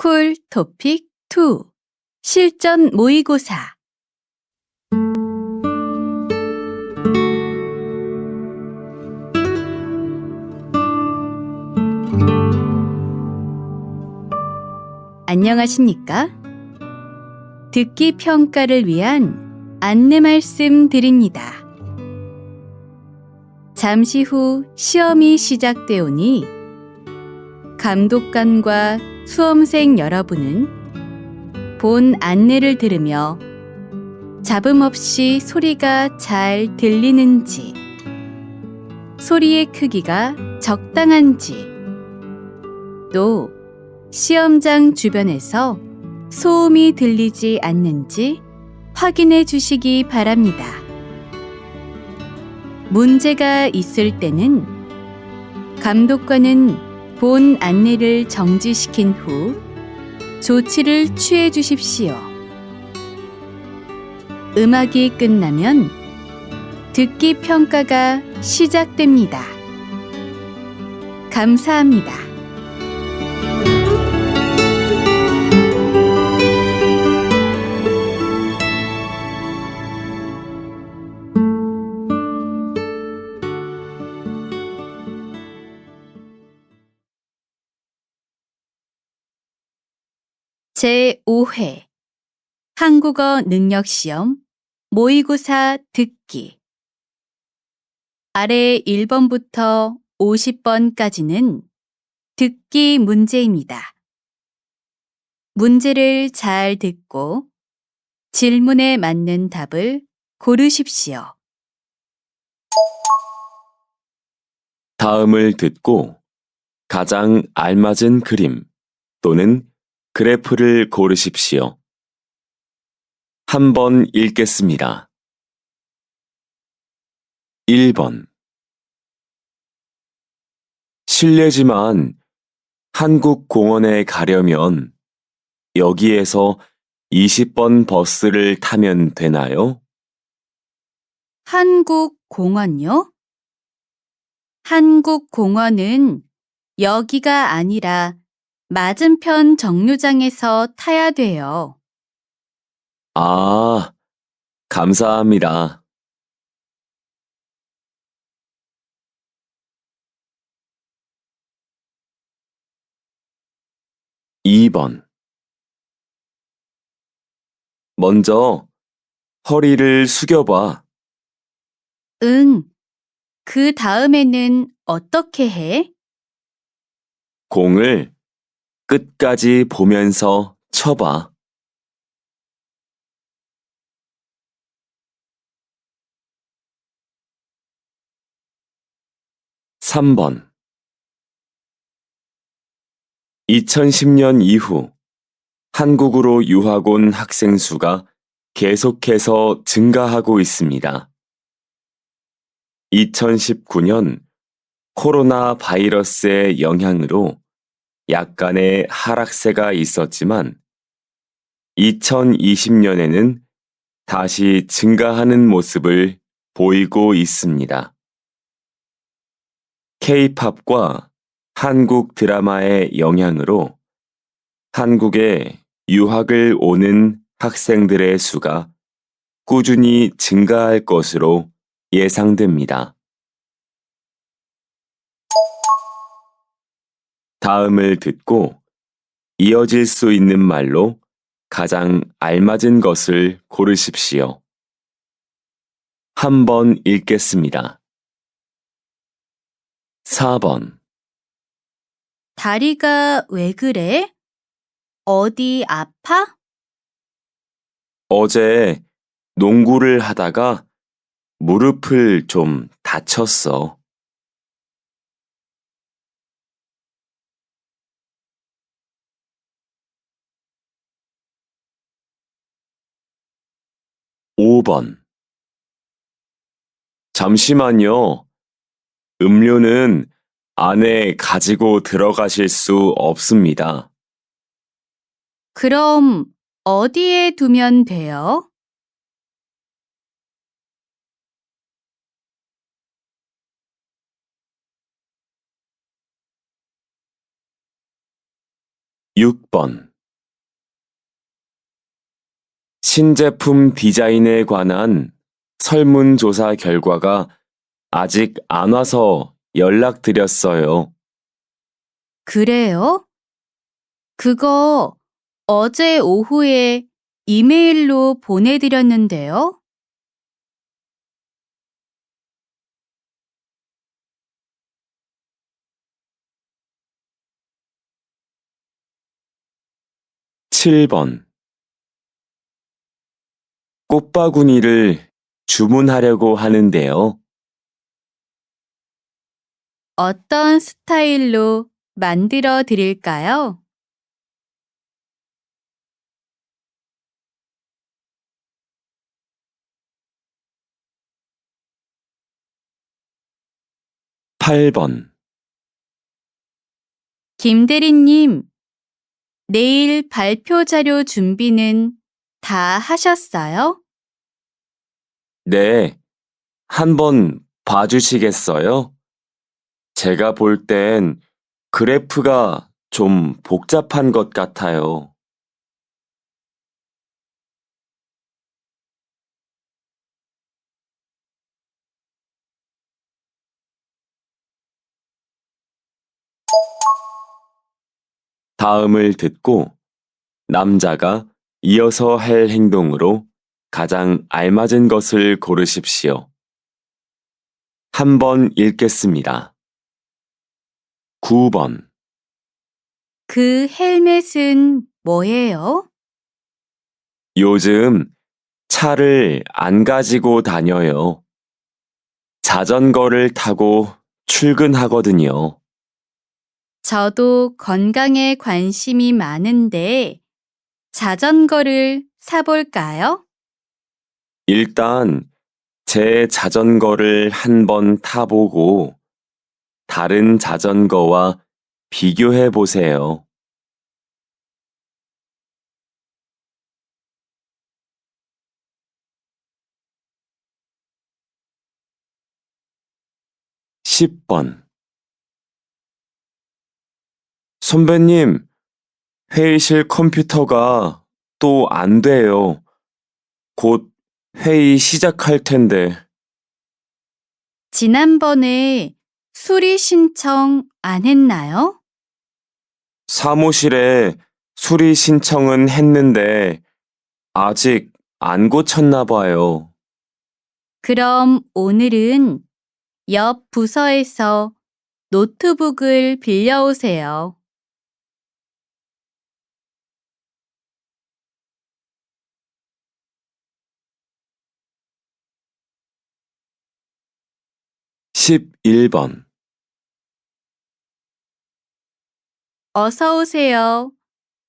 스쿨 토픽 2 실전 모의고사 안녕하십니까? 듣기 평가를 위한 안내 말씀 드립니다. 잠시 후 시험이 시작되오니 감독관과 수험생 여러분은 본 안내를 들으며 잡음 없이 소리가 잘 들리는지, 소리의 크기가 적당한지, 또 시험장 주변에서 소음이 들리지 않는지 확인해 주시기 바랍니다. 문제가 있을 때는 감독관은 본 안내를 정지시킨 후 조치를 취해 주십시오. 음악이 끝나면 듣기 평가가 시작됩니다. 감사합니다. 제5회 한국어 능력시험 모의고사 듣기 아래 1번부터 50번까지는 듣기 문제입니다. 문제를 잘 듣고 질문에 맞는 답을 고르십시오. 다음을 듣고 가장 알맞은 그림 또는 그래프를 고르십시오. 한번 읽겠습니다. 1번 실례지만 한국 공원에 가려면 여기에서 20번 버스를 타면 되나요? 한국 공원요? 한국 공원은 여기가 아니라 맞은편 정류장에서 타야 돼요. 아, 감사합니다. 2번 먼저 허리를 숙여봐. 응. 그 다음에는 어떻게 해? 공을 끝까지 보면서 쳐봐. 3번 2010년 이후 한국으로 유학 온 학생 수가 계속해서 증가하고 있습니다. 2019년 코로나 바이러스의 영향으로 약간의 하락세가 있었지만 2020년에는 다시 증가하는 모습을 보이고 있습니다. K-팝과 한국 드라마의 영향으로 한국에 유학을 오는 학생들의 수가 꾸준히 증가할 것으로 예상됩니다. 다음을 듣고 이어질 수 있는 말로 가장 알맞은 것을 고르십시오. 한번 읽겠습니다. 4번 다리가 왜 그래? 어디 아파? 어제 농구를 하다가 무릎을 좀 다쳤어. 5번 잠시만요. 음료는 안에 가지고 들어가실 수 없습니다. 그럼 어디에 두면 돼요? 6번 신제품 디자인에 관한 설문조사 결과가 아직 안 와서 연락드렸어요. 그래요? 그거 어제 오후에 이메일로 보내드렸는데요. 7번. 꽃바구니를 주문하려고 하는데요. 어떤 스타일로 만들어 드릴까요? 8번. 김 대리님, 내일 발표 자료 준비는 다 하셨어요? 네, 한번 봐주시겠어요? 제가 볼 땐 그래프가 좀 복잡한 것 같아요. 다음을 듣고 남자가 이어서 할 행동으로 가장 알맞은 것을 고르십시오. 한번 읽겠습니다. 9번. 그 헬멧은 뭐예요? 요즘 차를 안 가지고 다녀요. 자전거를 타고 출근하거든요. 저도 건강에 관심이 많은데 자전거를 사볼까요? 일단 제 자전거를 한번 타보고 다른 자전거와 비교해 보세요. 10번. 선배님, 회의실 컴퓨터가 또 안 돼요. 곧 회의 시작할 텐데. 지난번에 수리 신청 안 했나요? 사무실에 수리 신청은 했는데 아직 안 고쳤나 봐요. 그럼 오늘은 옆 부서에서 노트북을 빌려오세요. 11번. 어서 오세요.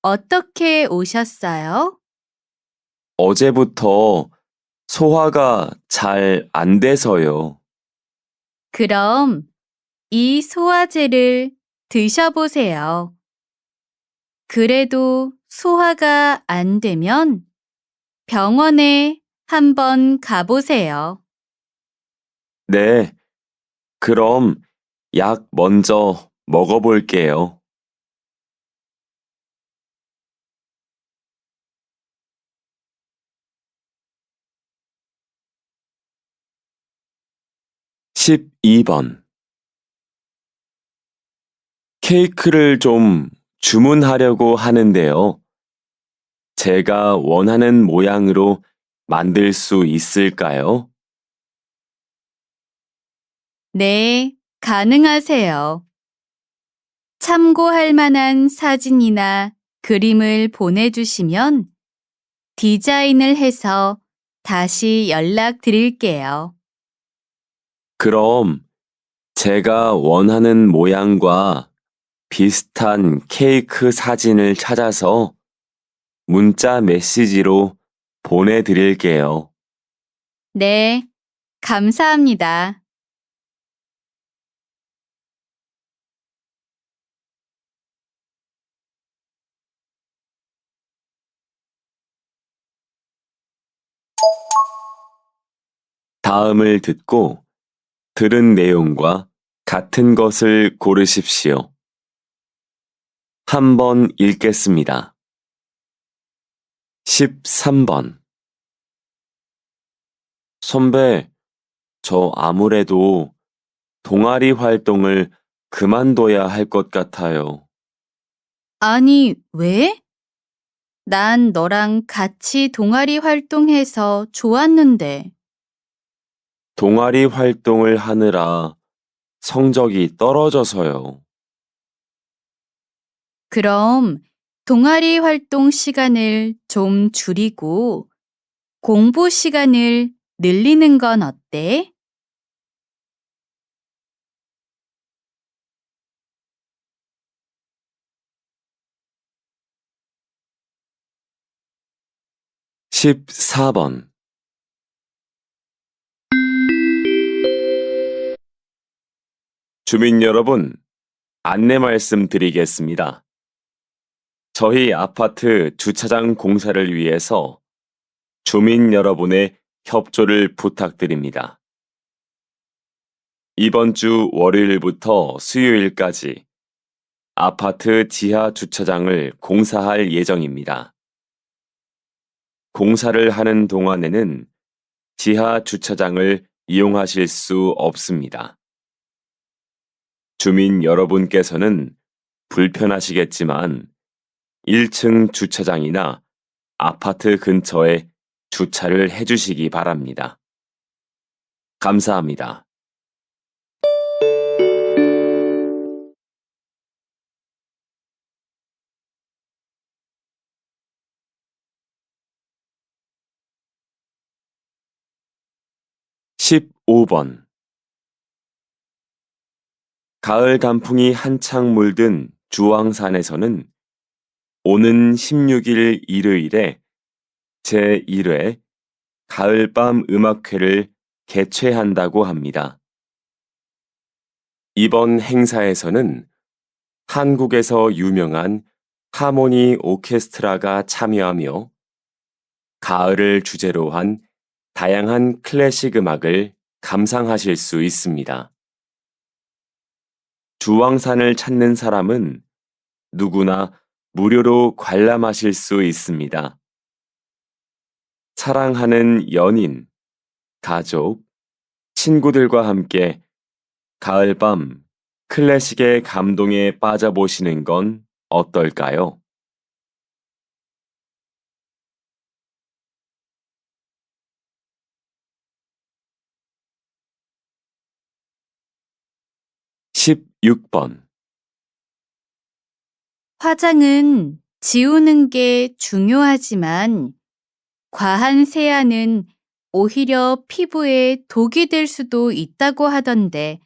어떻게 오셨어요? 어제부터 소화가 잘 안 돼서요. 그럼 이 소화제를 드셔보세요. 그래도 소화가 안 되면 병원에 한번 가보세요. 네, 그럼 약 먼저 먹어볼게요. 12번. 케이크를 좀 주문하려고 하는데요. 제가 원하는 모양으로 만들 수 있을까요? 네, 가능하세요. 참고할 만한 사진이나 그림을 보내주시면 디자인을 해서 다시 연락드릴게요. 그럼 제가 원하는 모양과 비슷한 케이크 사진을 찾아서 문자 메시지로 보내드릴게요. 네, 감사합니다. 다음을 듣고 들은 내용과 같은 것을 고르십시오. 한번 읽겠습니다. 13번. 선배, 저 아무래도 동아리 활동을 그만둬야 할 것 같아요. 아니, 왜? 난 너랑 같이 동아리 활동해서 좋았는데. 동아리 활동을 하느라 성적이 떨어져서요. 그럼 동아리 활동 시간을 좀 줄이고 공부 시간을 늘리는 건 어때? 14번. 주민 여러분, 안내 말씀 드리겠습니다. 저희 아파트 주차장 공사를 위해서 주민 여러분의 협조를 부탁드립니다. 이번 주 월요일부터 수요일까지 아파트 지하 주차장을 공사할 예정입니다. 공사를 하는 동안에는 지하 주차장을 이용하실 수 없습니다. 주민 여러분께서는 불편하시겠지만 1층 주차장이나 아파트 근처에 주차를 해주시기 바랍니다. 감사합니다. (15번) 가을 단풍이 한창 물든 주황산에서는 오는 16일 일요일에 제1회 가을밤 음악회를 개최한다고 합니다. 이번 행사에서는 한국에서 유명한 하모니 오케스트라가 참여하며 가을을 주제로 한 다양한 클래식 음악을 감상하실 수 있습니다. 주황산을 찾는 사람은 누구나 무료로 관람하실 수 있습니다. 사랑하는 연인, 가족, 친구들과 함께 가을밤 클래식의 감동에 빠져보시는 건 어떨까요? (16번) 화장은 지우는 게 중요하지만 과한 세안은 오히려 피부에 독이 될 수도 있다고 하던데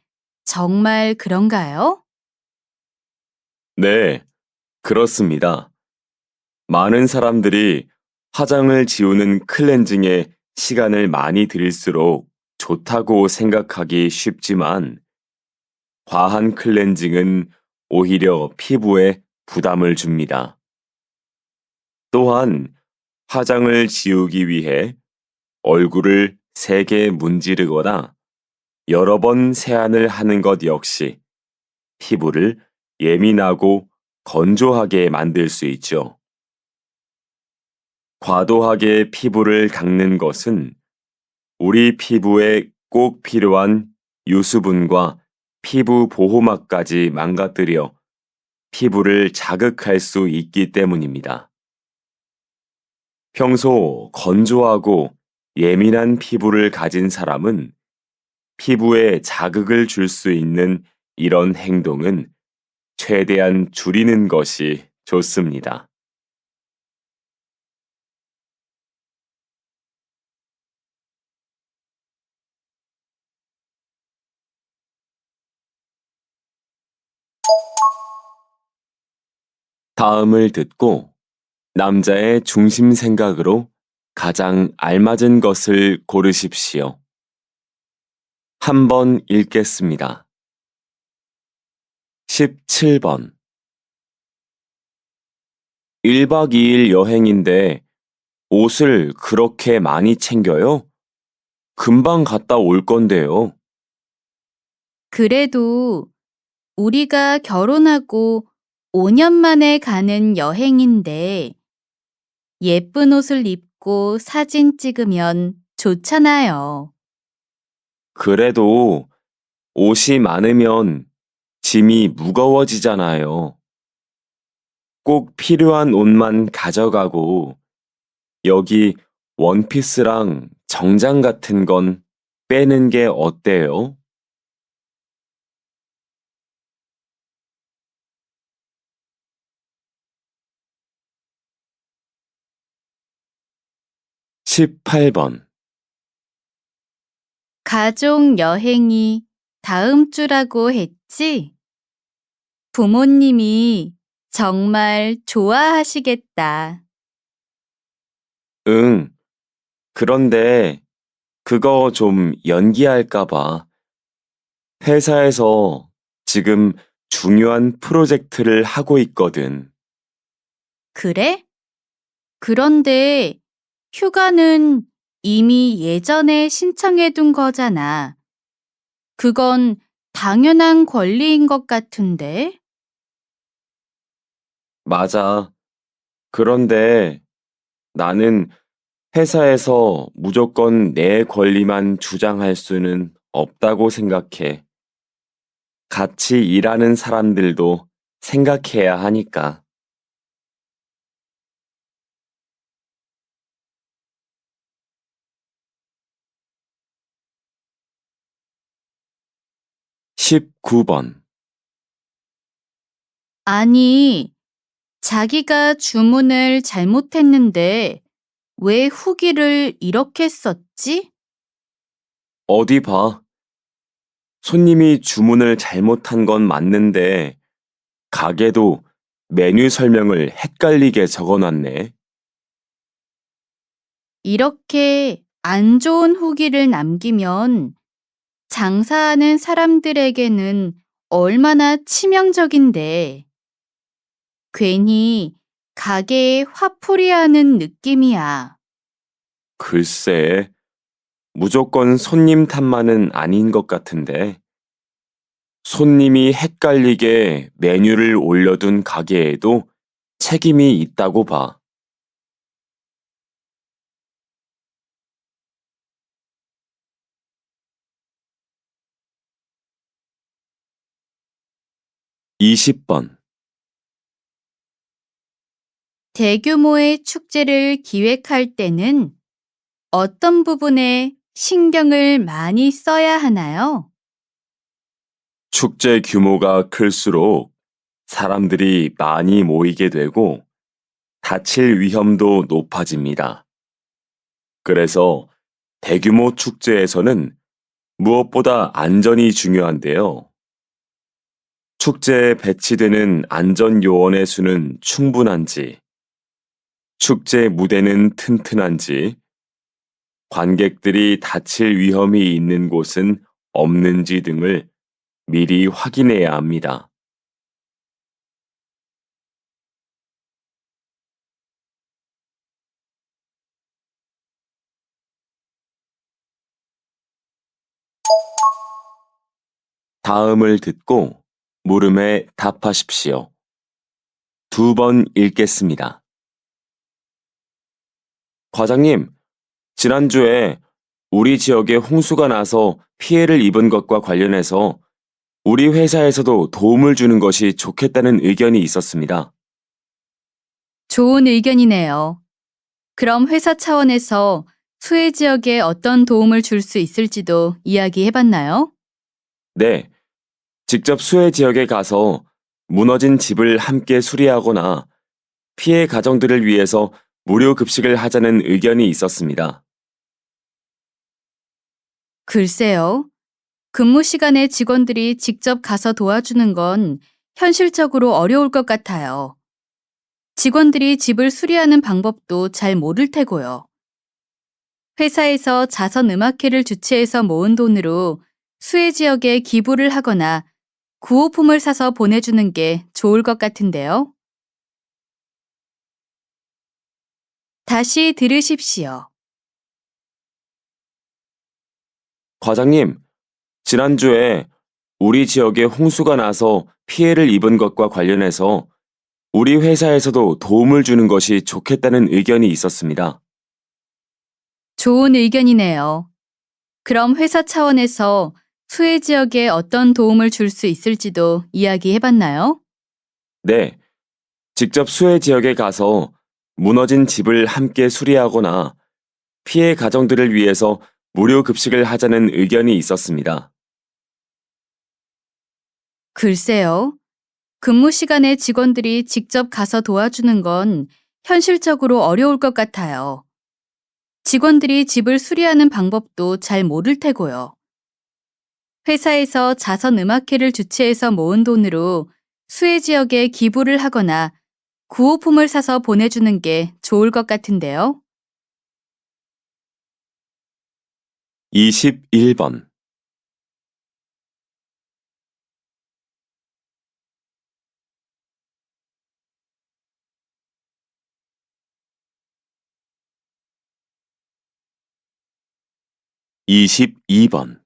정말 그런가요? 네, 그렇습니다. 많은 사람들이 화장을 지우는 클렌징에 시간을 많이 들일수록 좋다고 생각하기 쉽지만 과한 클렌징은 오히려 피부에 부담을 줍니다. 또한 화장을 지우기 위해 얼굴을 세게 문지르거나 여러 번 세안을 하는 것 역시 피부를 예민하고 건조하게 만들 수 있죠. 과도하게 피부를 닦는 것은 우리 피부에 꼭 필요한 유수분과 피부 보호막까지 망가뜨려 피부를 자극할 수 있기 때문입니다. 평소 건조하고 예민한 피부를 가진 사람은 피부에 자극을 줄 수 있는 이런 행동은 최대한 줄이는 것이 좋습니다. 다음을 듣고 남자의 중심 생각으로 가장 알맞은 것을 고르십시오. 한번 읽겠습니다. 17번 1박 2일 여행인데 옷을 그렇게 많이 챙겨요? 금방 갔다 올 건데요. 그래도 우리가 결혼하고 5년 만에 가는 여행인데 예쁜 옷을 입고 사진 찍으면 좋잖아요. 그래도 옷이 많으면 짐이 무거워지잖아요. 꼭 필요한 옷만 가져가고 여기 원피스랑 정장 같은 건 빼는 게 어때요? 18번. 가족 여행이 다음 주라고 했지? 부모님이 정말 좋아하시겠다. 응. 그런데 그거 좀 연기할까 봐. 회사에서 지금 중요한 프로젝트를 하고 있거든. 그래? 그런데 휴가는 이미 예전에 신청해 둔 거잖아. 그건 당연한 권리인 것 같은데? 맞아. 그런데 나는 회사에서 무조건 내 권리만 주장할 수는 없다고 생각해. 같이 일하는 사람들도 생각해야 하니까. 19번. 아니, 자기가 주문을 잘못했는데 왜 후기를 이렇게 썼지? 어디 봐. 손님이 주문을 잘못한 건 맞는데 가게도 메뉴 설명을 헷갈리게 적어놨네. 이렇게 안 좋은 후기를 남기면 장사하는 사람들에게는 얼마나 치명적인데 괜히 가게에 화풀이하는 느낌이야. 글쎄, 무조건 손님 탓만은 아닌 것 같은데. 손님이 헷갈리게 메뉴를 올려둔 가게에도 책임이 있다고 봐. 20번. 대규모의 축제를 기획할 때는 어떤 부분에 신경을 많이 써야 하나요? 축제 규모가 클수록 사람들이 많이 모이게 되고 다칠 위험도 높아집니다. 그래서 대규모 축제에서는 무엇보다 안전이 중요한데요. 축제에 배치되는 안전 요원의 수는 충분한지, 축제 무대는 튼튼한지, 관객들이 다칠 위험이 있는 곳은 없는지 등을 미리 확인해야 합니다. 다음을 듣고 물음에 답하십시오. 2번 읽겠습니다. 과장님, 지난주에 우리 지역에 홍수가 나서 피해를 입은 것과 관련해서 우리 회사에서도 도움을 주는 것이 좋겠다는 의견이 있었습니다. 좋은 의견이네요. 그럼 회사 차원에서 수해 지역에 어떤 도움을 줄 수 있을지도 이야기해 봤나요? 네, 직접 수해 지역에 가서 무너진 집을 함께 수리하거나 피해 가정들을 위해서 무료 급식을 하자는 의견이 있었습니다. 글쎄요. 근무 시간에 직원들이 직접 가서 도와주는 건 현실적으로 어려울 것 같아요. 직원들이 집을 수리하는 방법도 잘 모를 테고요. 회사에서 자선 음악회를 주최해서 모은 돈으로 수해 지역에 기부를 하거나 구호품을 사서 보내주는 게 좋을 것 같은데요. 다시 들으십시오. 과장님, 지난주에 우리 지역에 홍수가 나서 피해를 입은 것과 관련해서 우리 회사에서도 도움을 주는 것이 좋겠다는 의견이 있었습니다. 좋은 의견이네요. 그럼 회사 차원에서 수해 지역에 어떤 도움을 줄 수 있을지도 이야기해 봤나요? 네, 직접 수해 지역에 가서 무너진 집을 함께 수리하거나 피해 가정들을 위해서 무료 급식을 하자는 의견이 있었습니다. 글쎄요. 근무 시간에 직원들이 직접 가서 도와주는 건 현실적으로 어려울 것 같아요. 직원들이 집을 수리하는 방법도 잘 모를 테고요. 회사에서 자선 음악회를 주최해서 모은 돈으로 수해 지역에 기부를 하거나 구호품을 사서 보내주는 게 좋을 것 같은데요. 21번. 22번.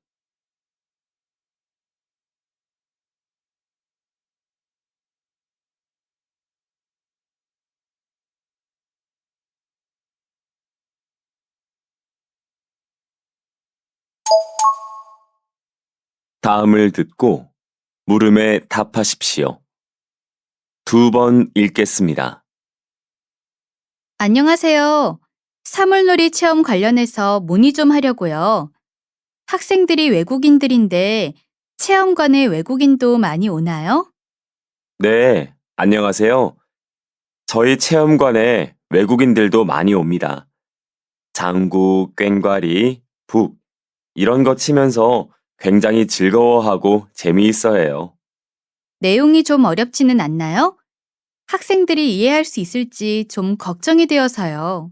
다음을 듣고 물음에 답하십시오. 2번 읽겠습니다. 안녕하세요. 사물놀이 체험 관련해서 문의 좀 하려고요. 학생들이 외국인들인데 체험관에 외국인도 많이 오나요? 네, 안녕하세요. 저희 체험관에 외국인들도 많이 옵니다. 장구, 꽹과리, 북, 이런 거 치면서 굉장히 즐거워하고 재미있어 해요. 내용이 좀 어렵지는 않나요? 학생들이 이해할 수 있을지 좀 걱정이 되어서요.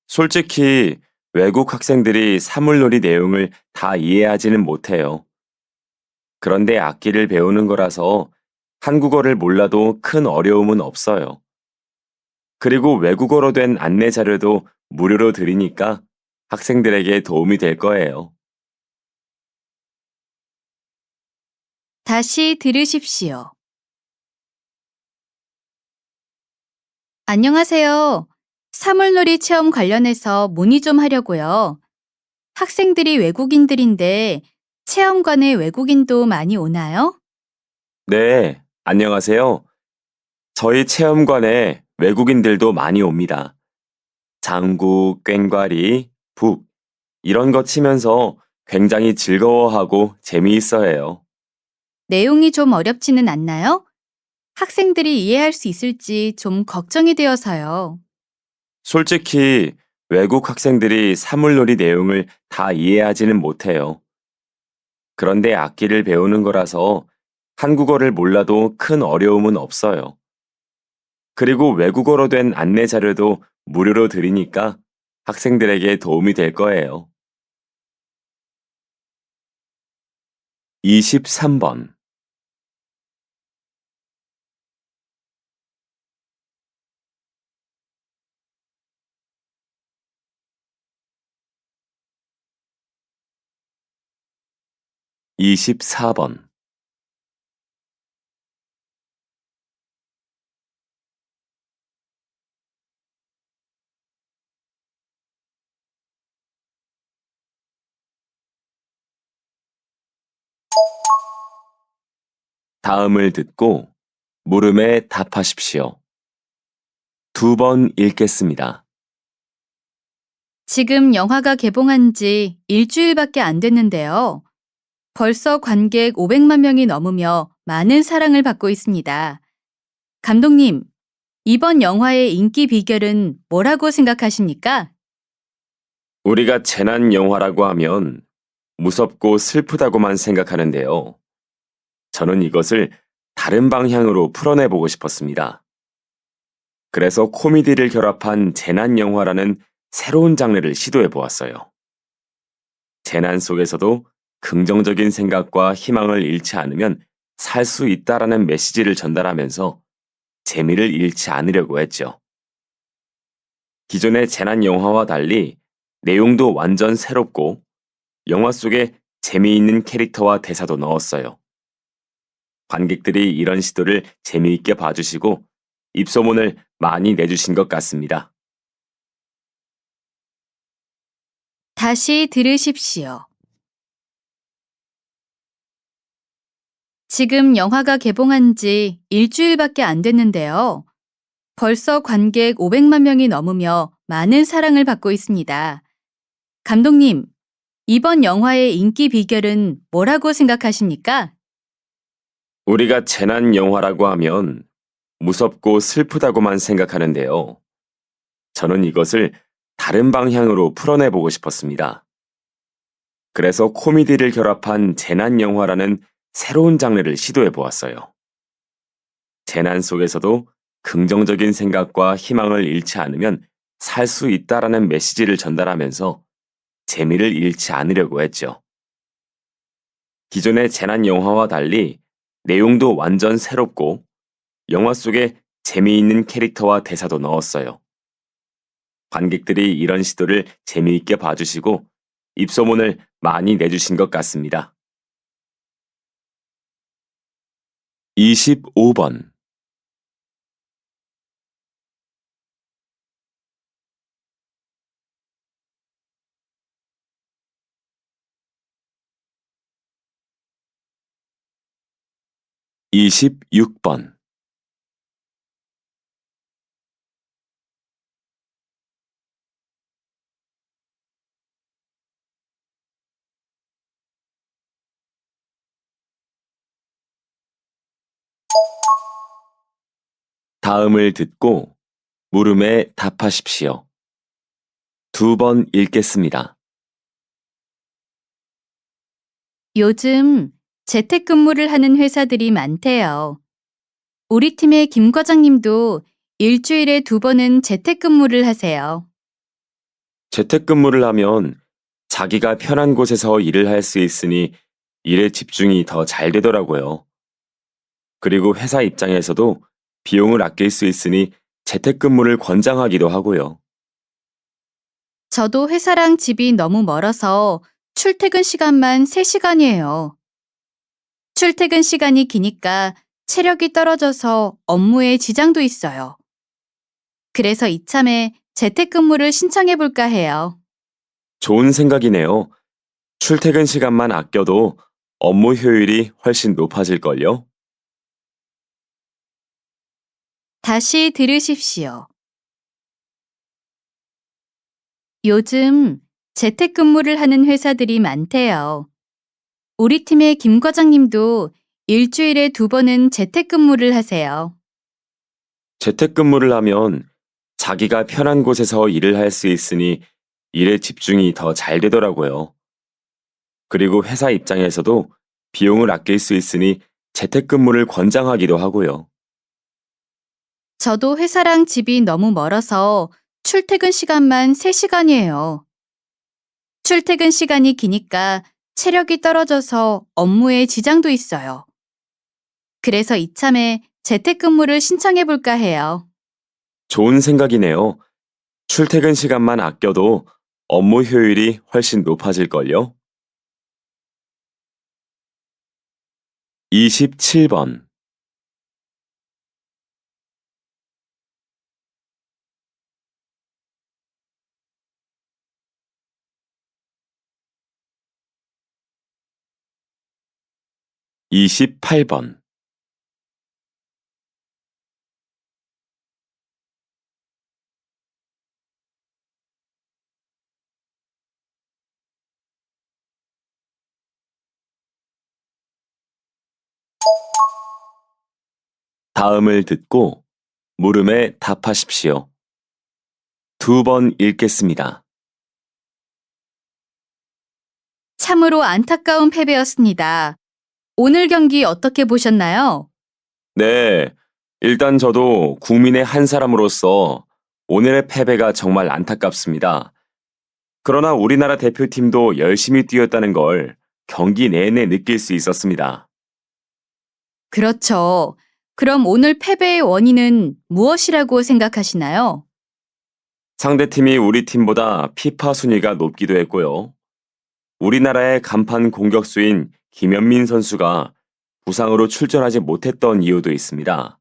솔직히 외국 학생들이 사물놀이 내용을 다 이해하지는 못해요. 그런데 악기를 배우는 거라서 한국어를 몰라도 큰 어려움은 없어요. 그리고 외국어로 된 안내 자료도 무료로 드리니까 학생들에게 도움이 될 거예요. 다시 들으십시오. 안녕하세요. 사물놀이 체험 관련해서 문의 좀 하려고요. 학생들이 외국인들인데 체험관에 외국인도 많이 오나요? 네, 안녕하세요. 저희 체험관에 외국인들도 많이 옵니다. 장구, 꽹과리, 북, 이런 거 치면서 굉장히 즐거워하고 재미있어 해요. 내용이 좀 어렵지는 않나요? 학생들이 이해할 수 있을지 좀 걱정이 되어서요. 솔직히 외국 학생들이 사물놀이 내용을 다 이해하지는 못해요. 그런데 악기를 배우는 거라서 한국어를 몰라도 큰 어려움은 없어요. 그리고 외국어로 된 안내 자료도 무료로 드리니까 학생들에게 도움이 될 거예요. 23번. 24번. 다음을 듣고 물음에 답하십시오. 2번 읽겠습니다. 지금 영화가 개봉한 지 일주일밖에 안 됐는데요. 벌써 관객 500만 명이 넘으며 많은 사랑을 받고 있습니다. 감독님, 이번 영화의 인기 비결은 뭐라고 생각하십니까? 우리가 재난 영화라고 하면 무섭고 슬프다고만 생각하는데요. 저는 이것을 다른 방향으로 풀어내보고 싶었습니다. 그래서 코미디를 결합한 재난 영화라는 새로운 장르를 시도해 보았어요. 재난 속에서도 긍정적인 생각과 희망을 잃지 않으면 살 수 있다라는 메시지를 전달하면서 재미를 잃지 않으려고 했죠. 기존의 재난 영화와 달리 내용도 완전 새롭고 영화 속에 재미있는 캐릭터와 대사도 넣었어요. 관객들이 이런 시도를 재미있게 봐주시고 입소문을 많이 내주신 것 같습니다. 다시 들으십시오. 지금 영화가 개봉한 지 일주일밖에 안 됐는데요. 벌써 관객 500만 명이 넘으며 많은 사랑을 받고 있습니다. 감독님, 이번 영화의 인기 비결은 뭐라고 생각하십니까? 우리가 재난 영화라고 하면 무섭고 슬프다고만 생각하는데요. 저는 이것을 다른 방향으로 풀어내보고 싶었습니다. 그래서 코미디를 결합한 재난 영화라는 새로운 장르를 시도해 보았어요. 재난 속에서도 긍정적인 생각과 희망을 잃지 않으면 살 수 있다라는 메시지를 전달하면서 재미를 잃지 않으려고 했죠. 기존의 재난 영화와 달리 내용도 완전 새롭고 영화 속에 재미있는 캐릭터와 대사도 넣었어요. 관객들이 이런 시도를 재미있게 봐주시고 입소문을 많이 내주신 것 같습니다. 25번 26번 다음을 듣고 물음에 답하십시오. 2번 읽겠습니다. 요즘 재택근무를 하는 회사들이 많대요. 우리 팀의 김 과장님도 일주일에 2번은 재택근무를 하세요. 재택근무를 하면 자기가 편한 곳에서 일을 할 수 있으니 일에 집중이 더 잘 되더라고요. 그리고 회사 입장에서도 비용을 아낄 수 있으니 재택근무를 권장하기도 하고요. 저도 회사랑 집이 너무 멀어서 출퇴근 시간만 3시간이에요. 출퇴근 시간이 기니까 체력이 떨어져서 업무에 지장도 있어요. 그래서 이참에 재택근무를 신청해 볼까 해요. 좋은 생각이네요. 출퇴근 시간만 아껴도 업무 효율이 훨씬 높아질걸요? 다시 들으십시오. 요즘 재택근무를 하는 회사들이 많대요. 우리 팀의 김 과장님도 일주일에 2번은 재택근무를 하세요. 재택근무를 하면 자기가 편한 곳에서 일을 할 수 있으니 일에 집중이 더 잘 되더라고요. 그리고 회사 입장에서도 비용을 아낄 수 있으니 재택근무를 권장하기도 하고요. 저도 회사랑 집이 너무 멀어서 출퇴근 시간만 3시간이에요. 출퇴근 시간이 기니까 체력이 떨어져서 업무에 지장도 있어요. 그래서 이참에 재택근무를 신청해 볼까 해요. 좋은 생각이네요. 출퇴근 시간만 아껴도 업무 효율이 훨씬 높아질걸요? 27번 28번 다음을 듣고 물음에 답하십시오. 2번 읽겠습니다. 참으로 안타까운 패배였습니다. 오늘 경기 어떻게 보셨나요? 네, 일단 저도 국민의 한 사람으로서 오늘의 패배가 정말 안타깝습니다. 그러나 우리나라 대표팀도 열심히 뛰었다는 걸 경기 내내 느낄 수 있었습니다. 그렇죠. 그럼 오늘 패배의 원인은 무엇이라고 생각하시나요? 상대팀이 우리 팀보다 피파 순위가 높기도 했고요. 우리나라의 간판 공격수인 김현민 선수가 부상으로 출전하지 못했던 이유도 있습니다.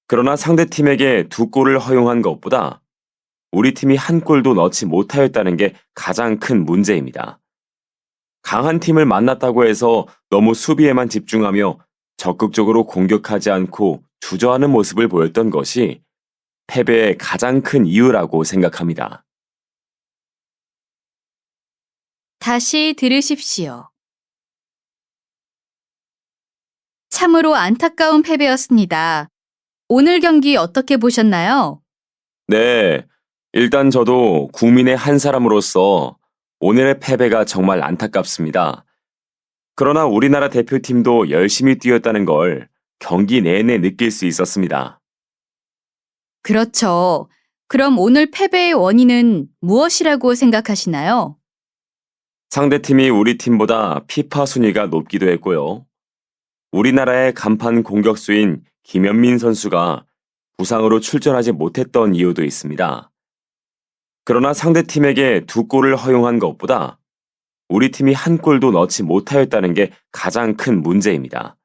그러나 상대팀에게 2골을 허용한 것보다 우리 팀이 한 골도 넣지 못하였다는 게 가장 큰 문제입니다. 강한 팀을 만났다고 해서 너무 수비에만 집중하며 적극적으로 공격하지 않고 주저하는 모습을 보였던 것이 패배의 가장 큰 이유라고 생각합니다. 다시 들으십시오. 참으로 안타까운 패배였습니다. 오늘 경기 어떻게 보셨나요? 네, 일단 저도 국민의 한 사람으로서 오늘의 패배가 정말 안타깝습니다. 그러나 우리나라 대표팀도 열심히 뛰었다는 걸 경기 내내 느낄 수 있었습니다. 그렇죠. 그럼 오늘 패배의 원인은 무엇이라고 생각하시나요? 상대팀이 우리 팀보다 피파 순위가 높기도 했고요. 우리나라의 간판 공격수인 김현민 선수가 부상으로 출전하지 못했던 이유도 있습니다. 그러나 상대팀에게 2골을 허용한 것보다 우리 팀이 한 골도 넣지 못하였다는 게 가장 큰 문제입니다.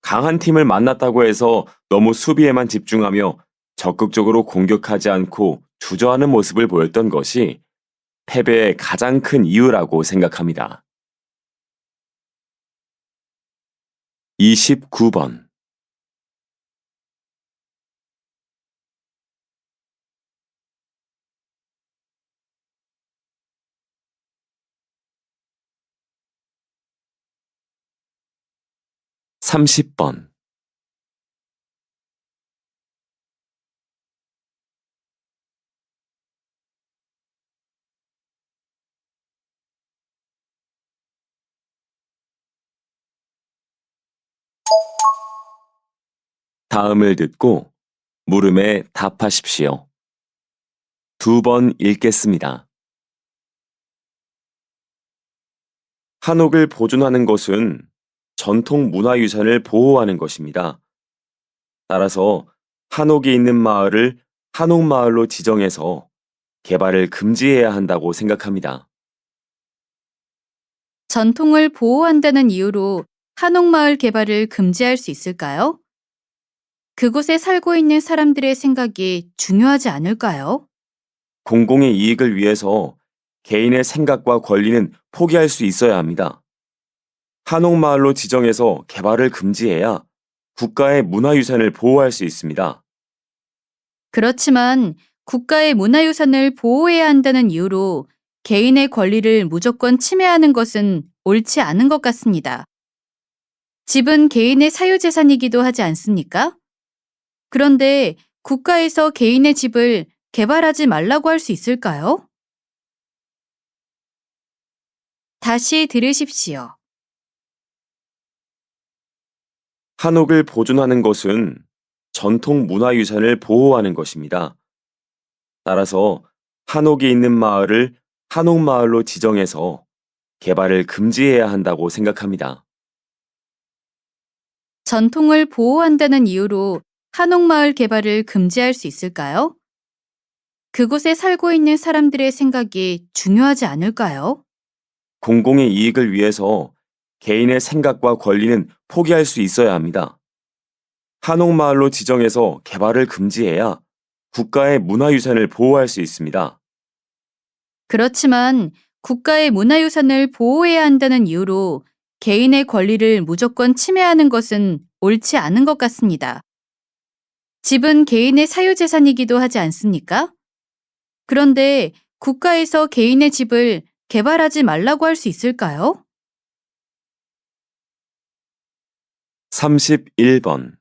강한 팀을 만났다고 해서 너무 수비에만 집중하며 적극적으로 공격하지 않고 주저하는 모습을 보였던 것이 패배의 가장 큰 이유라고 생각합니다. 29번. (30번) 다음을 듣고 물음에 답하십시오. 2번 읽겠습니다. 한옥을 보존하는 것은 전통 문화유산을 보호하는 것입니다. 따라서 한옥이 있는 마을을 한옥마을로 지정해서 개발을 금지해야 한다고 생각합니다. 전통을 보호한다는 이유로 한옥마을 개발을 금지할 수 있을까요? 그곳에 살고 있는 사람들의 생각이 중요하지 않을까요? 공공의 이익을 위해서 개인의 생각과 권리는 포기할 수 있어야 합니다. 한옥마을로 지정해서 개발을 금지해야 국가의 문화유산을 보호할 수 있습니다. 그렇지만 국가의 문화유산을 보호해야 한다는 이유로 개인의 권리를 무조건 침해하는 것은 옳지 않은 것 같습니다. 집은 개인의 사유재산이기도 하지 않습니까? 그런데 국가에서 개인의 집을 개발하지 말라고 할 수 있을까요? 다시 들으십시오. 한옥을 보존하는 것은 전통 문화유산을 보호하는 것입니다. 따라서 한옥이 있는 마을을 한옥마을로 지정해서 개발을 금지해야 한다고 생각합니다. 전통을 보호한다는 이유로 한옥마을 개발을 금지할 수 있을까요? 그곳에 살고 있는 사람들의 생각이 중요하지 않을까요? 공공의 이익을 위해서 개인의 생각과 권리는 포기할 수 있어야 합니다. 한옥마을로 지정해서 개발을 금지해야 국가의 문화유산을 보호할 수 있습니다. 그렇지만 국가의 문화유산을 보호해야 한다는 이유로 개인의 권리를 무조건 침해하는 것은 옳지 않은 것 같습니다. 집은 개인의 사유재산이기도 하지 않습니까? 그런데 국가에서 개인의 집을 개발하지 말라고 할 수 있을까요? 31번.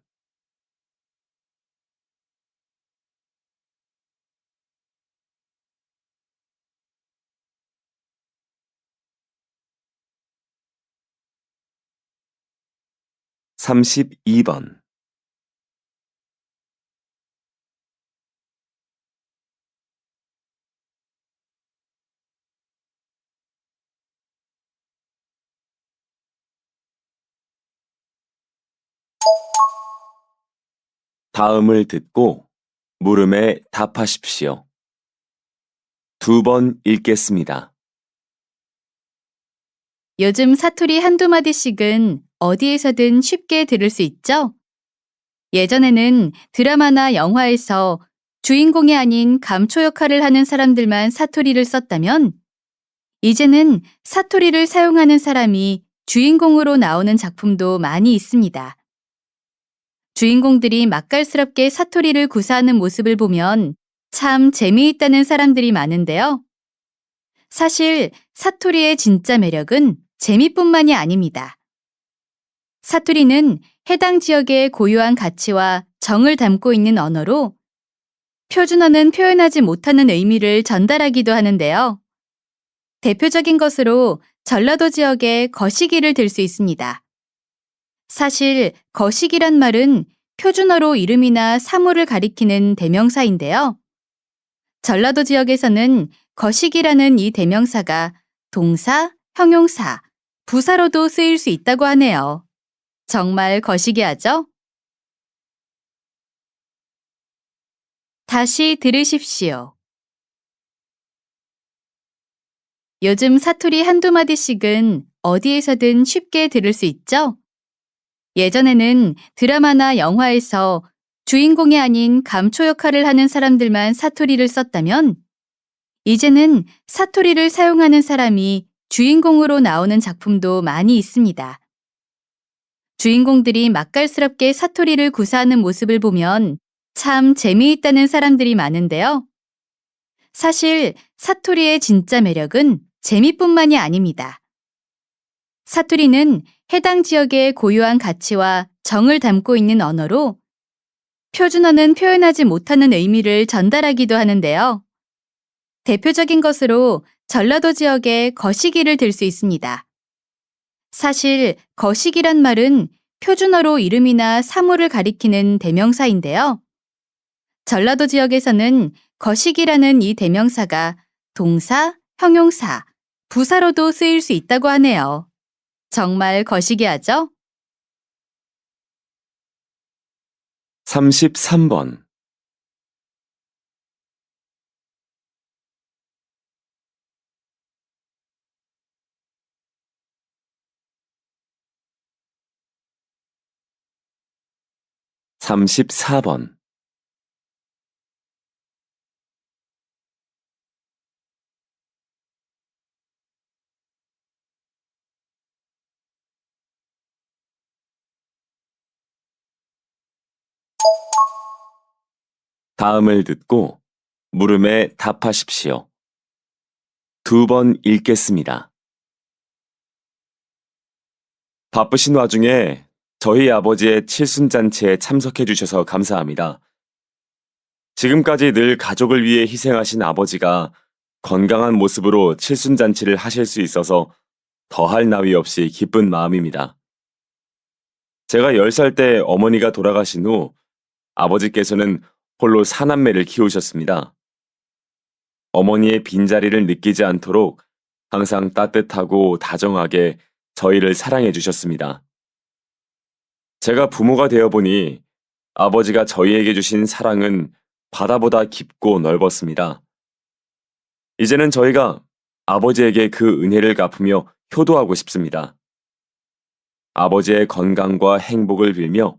(32번) 다음을 듣고 물음에 답하십시오. 2번 읽겠습니다. 요즘 사투리 한두 마디씩은 어디에서든 쉽게 들을 수 있죠? 예전에는 드라마나 영화에서 주인공이 아닌 감초 역할을 하는 사람들만 사투리를 썼다면 이제는 사투리를 사용하는 사람이 주인공으로 나오는 작품도 많이 있습니다. 주인공들이 맛깔스럽게 사투리를 구사하는 모습을 보면 참 재미있다는 사람들이 많은데요. 사실 사투리의 진짜 매력은 재미뿐만이 아닙니다. 사투리는 해당 지역의 고유한 가치와 정을 담고 있는 언어로 표준어는 표현하지 못하는 의미를 전달하기도 하는데요. 대표적인 것으로 전라도 지역의 거시기를 들 수 있습니다. 사실 거시기란 말은 표준어로 이름이나 사물을 가리키는 대명사인데요. 전라도 지역에서는 거시기라는 이 대명사가 동사, 형용사, 부사로도 쓰일 수 있다고 하네요. 정말 거시기하죠? 다시 들으십시오. 요즘 사투리 한두 마디씩은 어디에서든 쉽게 들을 수 있죠? 예전에는 드라마나 영화에서 주인공이 아닌 감초 역할을 하는 사람들만 사투리를 썼다면 이제는 사투리를 사용하는 사람이 주인공으로 나오는 작품도 많이 있습니다. 주인공들이 맛깔스럽게 사투리를 구사하는 모습을 보면 참 재미있다는 사람들이 많은데요. 사실 사투리의 진짜 매력은 재미뿐만이 아닙니다. 사투리는 해당 지역의 고유한 가치와 정을 담고 있는 언어로 표준어는 표현하지 못하는 의미를 전달하기도 하는데요. 대표적인 것으로 전라도 지역의 거시기를 들 수 있습니다. 사실 거시기란 말은 표준어로 이름이나 사물을 가리키는 대명사인데요. 전라도 지역에서는 거시기라는 이 대명사가 동사, 형용사, 부사로도 쓰일 수 있다고 하네요. 정말 거시기하죠? 33번. 삼십사 번. 다음을 듣고 물음에 답하십시오. 2번 읽겠습니다. 바쁘신 와중에 저희 아버지의 칠순잔치에 참석해 주셔서 감사합니다. 지금까지 늘 가족을 위해 희생하신 아버지가 건강한 모습으로 칠순잔치를 하실 수 있어서 더할 나위 없이 기쁜 마음입니다. 제가 10살 때 어머니가 돌아가신 후 아버지께서는 홀로 사남매를 키우셨습니다. 어머니의 빈자리를 느끼지 않도록 항상 따뜻하고 다정하게 저희를 사랑해 주셨습니다. 제가 부모가 되어 보니 아버지가 저희에게 주신 사랑은 바다보다 깊고 넓었습니다. 이제는 저희가 아버지에게 그 은혜를 갚으며 효도하고 싶습니다. 아버지의 건강과 행복을 빌며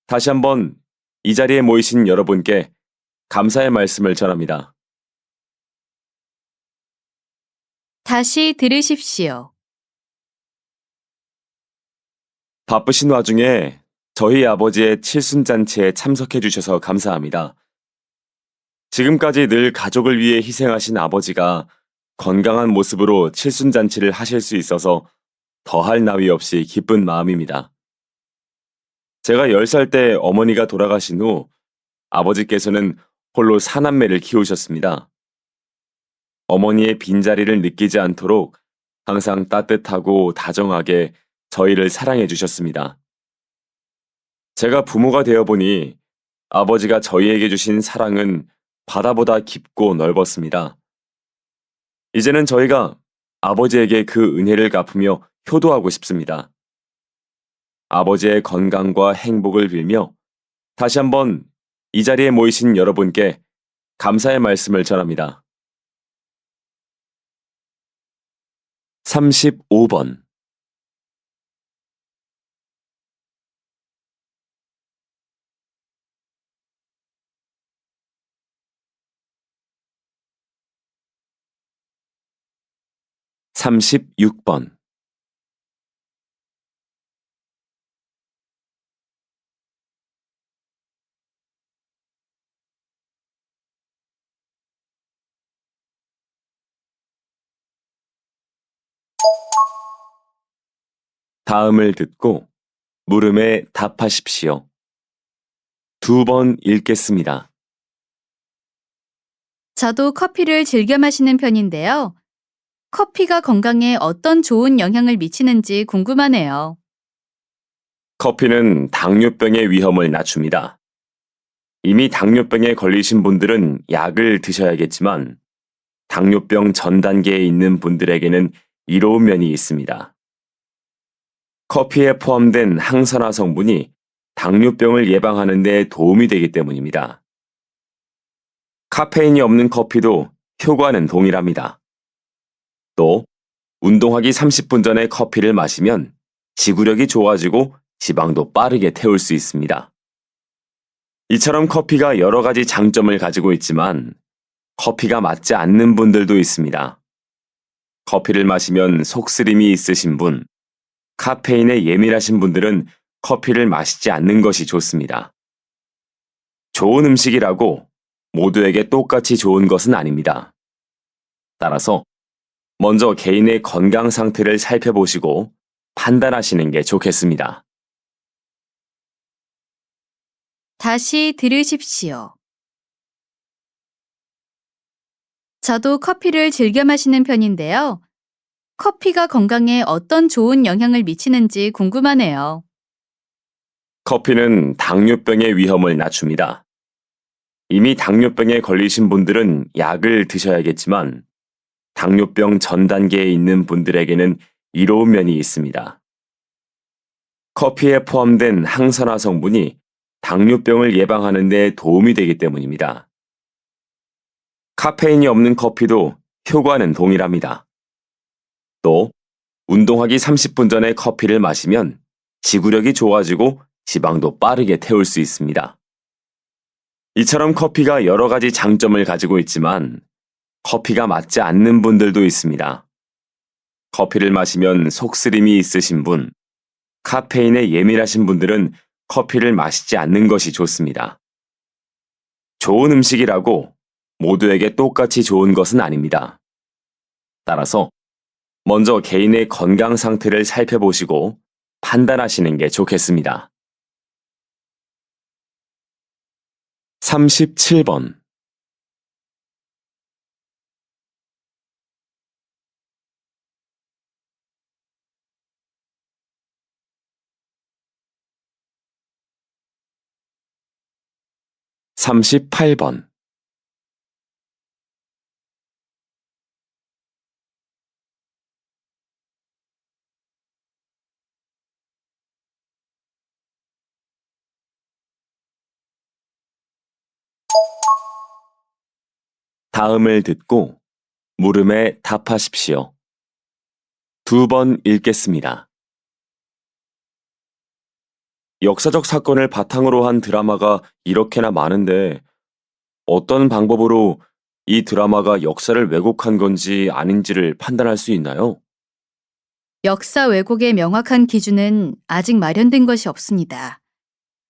다시 한번 이 자리에 모이신 여러분께 감사의 말씀을 전합니다. 다시 들으십시오. 바쁘신 와중에 저희 아버지의 칠순잔치에 참석해 주셔서 감사합니다. 지금까지 늘 가족을 위해 희생하신 아버지가 건강한 모습으로 칠순잔치를 하실 수 있어서 더할 나위 없이 기쁜 마음입니다. 제가 10살 때 어머니가 돌아가신 후 아버지께서는 홀로 사남매를 키우셨습니다. 어머니의 빈자리를 느끼지 않도록 항상 따뜻하고 다정하게 저희를 사랑해 주셨습니다. 제가 부모가 되어 보니 아버지가 저희에게 주신 사랑은 바다보다 깊고 넓었습니다. 이제는 저희가 아버지에게 그 은혜를 갚으며 효도하고 싶습니다. 아버지의 건강과 행복을 빌며 다시 한번 이 자리에 모이신 여러분께 감사의 말씀을 전합니다. 35번. 36번. 다음을 듣고 물음에 답하십시오. 2번 읽겠습니다. 저도 커피를 즐겨 마시는 편인데요. 커피가 건강에 어떤 좋은 영향을 미치는지 궁금하네요. 커피는 당뇨병의 위험을 낮춥니다. 이미 당뇨병에 걸리신 분들은 약을 드셔야겠지만 당뇨병 전 단계에 있는 분들에게는 이로운 면이 있습니다. 커피에 포함된 항산화 성분이 당뇨병을 예방하는 데 도움이 되기 때문입니다. 카페인이 없는 커피도 효과는 동일합니다. 또 운동하기 30분 전에 커피를 마시면 지구력이 좋아지고 지방도 빠르게 태울 수 있습니다. 이처럼 커피가 여러 가지 장점을 가지고 있지만 커피가 맞지 않는 분들도 있습니다. 커피를 마시면 속쓰림이 있으신 분, 카페인에 예민하신 분들은 커피를 마시지 않는 것이 좋습니다. 좋은 음식이라고 모두에게 똑같이 좋은 것은 아닙니다. 따라서 먼저 개인의 건강 상태를 살펴보시고 판단하시는 게 좋겠습니다. 다시 들으십시오. 저도 커피를 즐겨 마시는 편인데요. 커피가 건강에 어떤 좋은 영향을 미치는지 궁금하네요. 커피는 당뇨병의 위험을 낮춥니다. 이미 당뇨병에 걸리신 분들은 약을 드셔야겠지만 당뇨병 전 단계에 있는 분들에게는 이로운 면이 있습니다. 커피에 포함된 항산화 성분이 당뇨병을 예방하는 데 도움이 되기 때문입니다. 카페인이 없는 커피도 효과는 동일합니다. 또 운동하기 30분 전에 커피를 마시면 지구력이 좋아지고 지방도 빠르게 태울 수 있습니다. 이처럼 커피가 여러 가지 장점을 가지고 있지만 커피가 맞지 않는 분들도 있습니다. 커피를 마시면 속쓰림이 있으신 분, 카페인에 예민하신 분들은 커피를 마시지 않는 것이 좋습니다. 좋은 음식이라고 모두에게 똑같이 좋은 것은 아닙니다. 따라서 먼저 개인의 건강 상태를 살펴보시고 판단하시는 게 좋겠습니다. 37번. (38번) 다음을 듣고 물음에 답하십시오. 2번 읽겠습니다. 역사적 사건을 바탕으로 한 드라마가 이렇게나 많은데 어떤 방법으로 이 드라마가 역사를 왜곡한 건지 아닌지를 판단할 수 있나요? 역사 왜곡의 명확한 기준은 아직 마련된 것이 없습니다.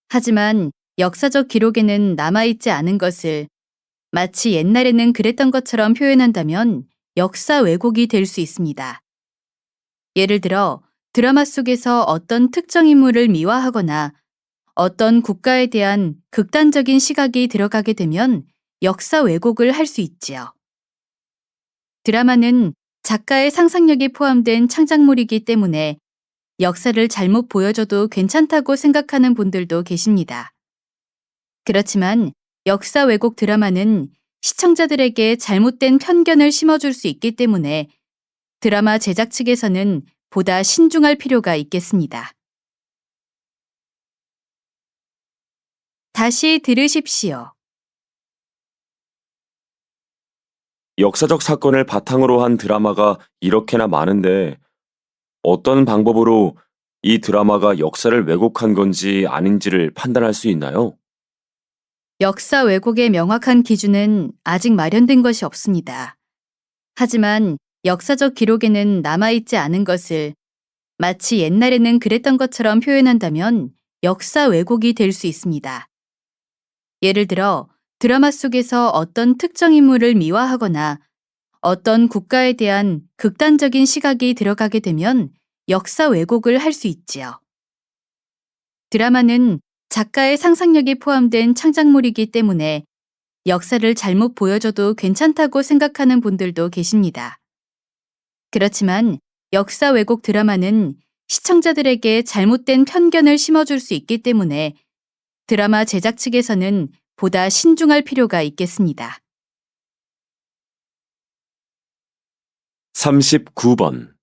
하지만 역사적 기록에는 남아있지 않은 것을 마치 옛날에는 그랬던 것처럼 표현한다면 역사 왜곡이 될 수 있습니다. 예를 들어 드라마 속에서 어떤 특정 인물을 미화하거나 어떤 국가에 대한 극단적인 시각이 들어가게 되면 역사 왜곡을 할 수 있지요. 드라마는 작가의 상상력이 포함된 창작물이기 때문에 역사를 잘못 보여줘도 괜찮다고 생각하는 분들도 계십니다. 그렇지만 역사 왜곡 드라마는 시청자들에게 잘못된 편견을 심어줄 수 있기 때문에 드라마 제작 측에서는 보다 신중할 필요가 있겠습니다. 다시 들으십시오. 역사적 사건을 바탕으로 한 드라마가 이렇게나 많은데 어떤 방법으로 이 드라마가 역사를 왜곡한 건지 아닌지를 판단할 수 있나요? 역사 왜곡의 명확한 기준은 아직 마련된 것이 없습니다. 하지만 역사적 기록에는 남아있지 않은 것을 마치 옛날에는 그랬던 것처럼 표현한다면 역사 왜곡이 될 수 있습니다. 예를 들어 드라마 속에서 어떤 특정 인물을 미화하거나 어떤 국가에 대한 극단적인 시각이 들어가게 되면 역사 왜곡을 할 수 있지요. 드라마는 작가의 상상력이 포함된 창작물이기 때문에 역사를 잘못 보여줘도 괜찮다고 생각하는 분들도 계십니다. 그렇지만 역사 왜곡 드라마는 시청자들에게 잘못된 편견을 심어줄 수 있기 때문에 드라마 제작 측에서는 보다 신중할 필요가 있겠습니다. 39번.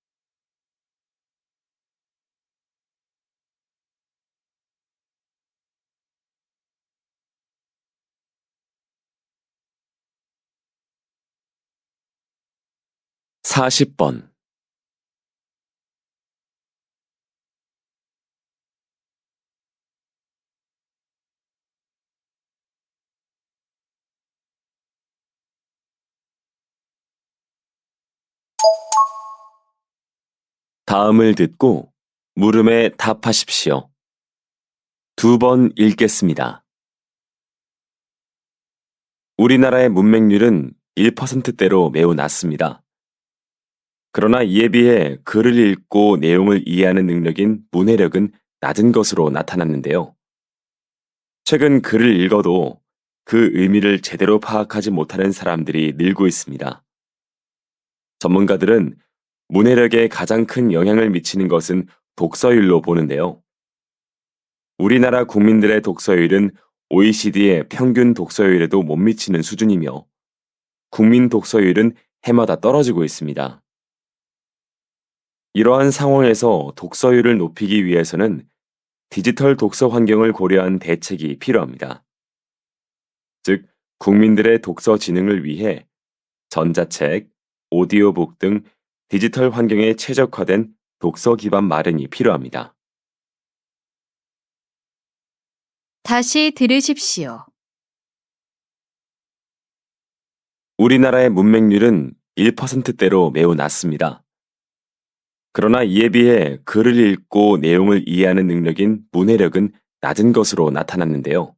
40번. '다음을 듣고 물음에 답하십시오. 2번 읽겠습니다. 우리나라의 문맹률은 1%대로 매우 낮습니다. 그러나 이에 비해 글을 읽고 내용을 이해하는 능력인 문해력은 낮은 것으로 나타났는데요. 최근 글을 읽어도 그 의미를 제대로 파악하지 못하는 사람들이 늘고 있습니다. 전문가들은 문해력에 가장 큰 영향을 미치는 것은 독서율로 보는데요. 우리나라 국민들의 독서율은 OECD의 평균 독서율에도 못 미치는 수준이며 국민 독서율은 해마다 떨어지고 있습니다. 이러한 상황에서 독서율을 높이기 위해서는 디지털 독서 환경을 고려한 대책이 필요합니다. 즉, 국민들의 독서 지능을 위해 전자책, 오디오북 등 디지털 환경에 최적화된 독서 기반 마련이 필요합니다. 다시 들으십시오. 우리나라의 문맹률은 1%대로 매우 낮습니다. 그러나 이에 비해 글을 읽고 내용을 이해하는 능력인 문해력은 낮은 것으로 나타났는데요.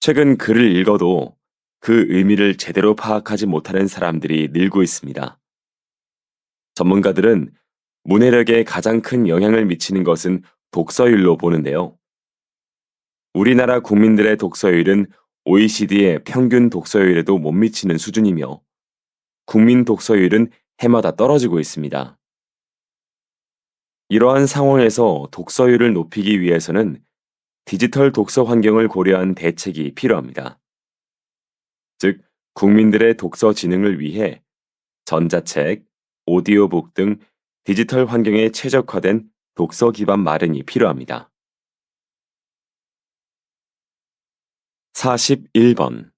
최근 글을 읽어도 그 의미를 제대로 파악하지 못하는 사람들이 늘고 있습니다. 전문가들은 문해력에 가장 큰 영향을 미치는 것은 독서율로 보는데요. 우리나라 국민들의 독서율은 OECD의 평균 독서율에도 못 미치는 수준이며 국민 독서율은 해마다 떨어지고 있습니다. 이러한 상황에서 독서율을 높이기 위해서는 디지털 독서 환경을 고려한 대책이 필요합니다. 즉, 국민들의 독서 지능을 위해 전자책, 오디오북 등 디지털 환경에 최적화된 독서 기반 마련이 필요합니다. 41번.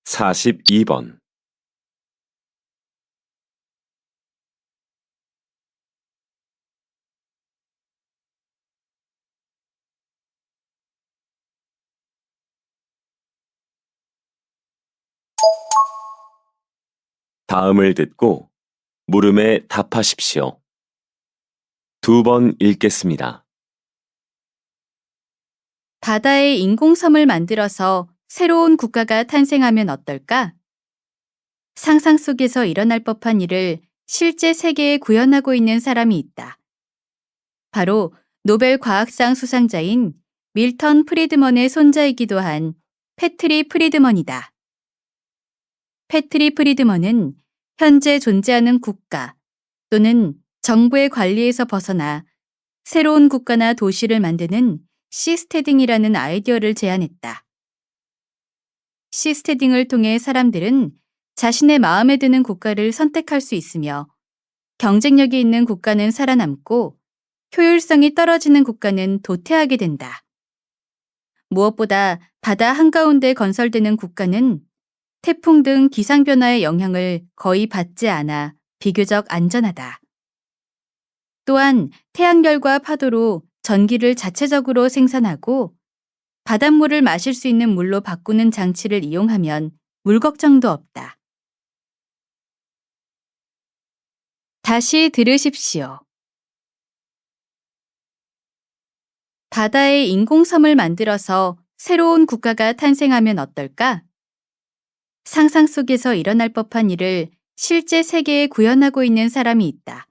42번. '다음을 듣고 물음에 답하십시오. 2번 읽겠습니다. 바다에 인공섬을 만들어서 새로운 국가가 탄생하면 어떨까? 상상 속에서 일어날 법한 일을 실제 세계에 구현하고 있는 사람이 있다. 바로 노벨 과학상 수상자인 밀턴 프리드먼의 손자이기도 한 패트리 프리드먼이다. 패트리 프리드먼은 현재 존재하는 국가 또는 정부의 관리에서 벗어나 새로운 국가나 도시를 만드는 시스테딩이라는 아이디어를 제안했다. 시스테딩을 통해 사람들은 자신의 마음에 드는 국가를 선택할 수 있으며 경쟁력이 있는 국가는 살아남고 효율성이 떨어지는 국가는 도태하게 된다. 무엇보다 바다 한가운데 건설되는 국가는 태풍 등 기상변화의 영향을 거의 받지 않아 비교적 안전하다. 또한 태양열과 파도로 전기를 자체적으로 생산하고 바닷물을 마실 수 있는 물로 바꾸는 장치를 이용하면 물 걱정도 없다. 다시 들으십시오. 바다에 인공섬을 만들어서 새로운 국가가 탄생하면 어떨까? 상상 속에서 일어날 법한 일을 실제 세계에 구현하고 있는 사람이 있다.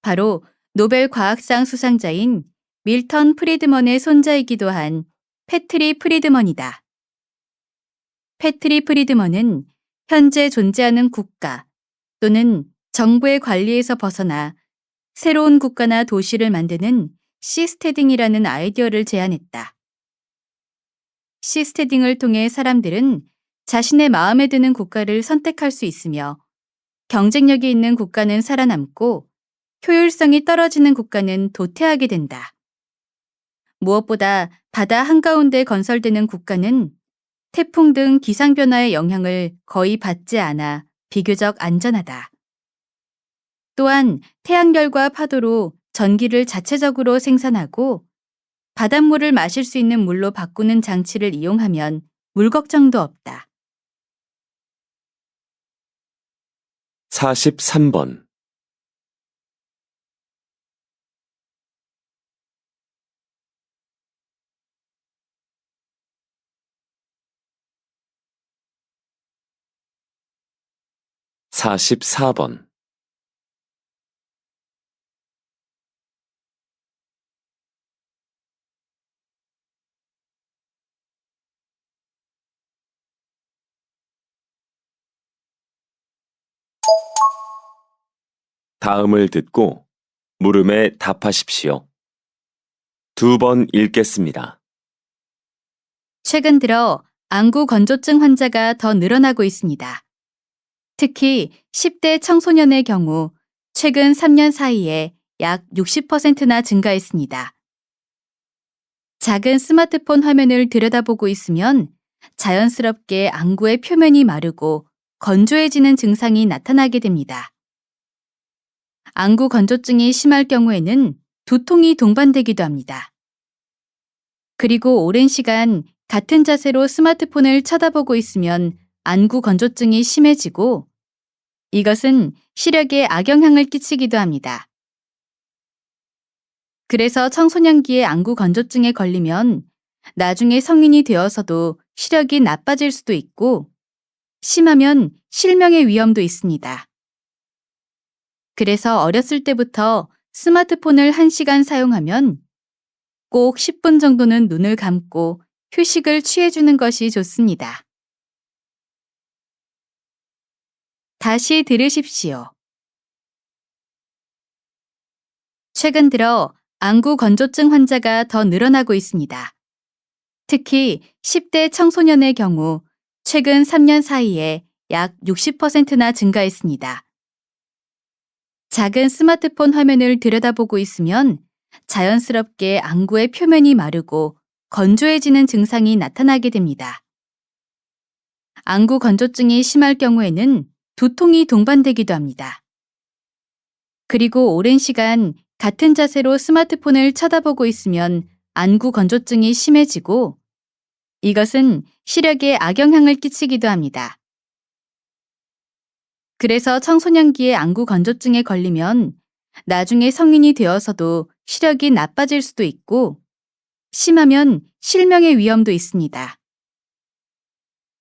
바로 노벨 과학상 수상자인 밀턴 프리드먼의 손자이기도 한 패트리 프리드먼이다. 패트리 프리드먼은 현재 존재하는 국가 또는 정부의 관리에서 벗어나 새로운 국가나 도시를 만드는 시스테딩이라는 아이디어를 제안했다. 시스테딩을 통해 사람들은 자신의 마음에 드는 국가를 선택할 수 있으며 경쟁력이 있는 국가는 살아남고 효율성이 떨어지는 국가는 도태하게 된다. 무엇보다 바다 한가운데 건설되는 국가는 태풍 등 기상변화의 영향을 거의 받지 않아 비교적 안전하다. 또한 태양열과 파도로 전기를 자체적으로 생산하고 바닷물을 마실 수 있는 물로 바꾸는 장치를 이용하면 물 걱정도 없다. 43번. (44번) 다음을 듣고 물음에 답하십시오. 2번 읽겠습니다. 최근 들어 안구 건조증 환자가 더 늘어나고 있습니다. 특히 10대 청소년의 경우 최근 3년 사이에 약 60%나 증가했습니다. 작은 스마트폰 화면을 들여다보고 있으면 자연스럽게 안구의 표면이 마르고 건조해지는 증상이 나타나게 됩니다. 안구 건조증이 심할 경우에는 두통이 동반되기도 합니다. 그리고 오랜 시간 같은 자세로 스마트폰을 쳐다보고 있으면 안구 건조증이 심해지고 이것은 시력에 악영향을 끼치기도 합니다. 그래서 청소년기에 안구 건조증에 걸리면 나중에 성인이 되어서도 시력이 나빠질 수도 있고 심하면 실명의 위험도 있습니다. 그래서 어렸을 때부터 스마트폰을 1시간 사용하면 꼭 10분 정도는 눈을 감고 휴식을 취해주는 것이 좋습니다. 다시 들으십시오. 최근 들어 안구 건조증 환자가 더 늘어나고 있습니다. 특히 10대 청소년의 경우 최근 3년 사이에 약 60%나 증가했습니다. 작은 스마트폰 화면을 들여다보고 있으면 자연스럽게 안구의 표면이 마르고 건조해지는 증상이 나타나게 됩니다. 안구 건조증이 심할 경우에는 두통이 동반되기도 합니다. 그리고 오랜 시간 같은 자세로 스마트폰을 쳐다보고 있으면 안구 건조증이 심해지고 이것은 시력에 악영향을 끼치기도 합니다. 그래서 청소년기에 안구 건조증에 걸리면 나중에 성인이 되어서도 시력이 나빠질 수도 있고 심하면 실명의 위험도 있습니다.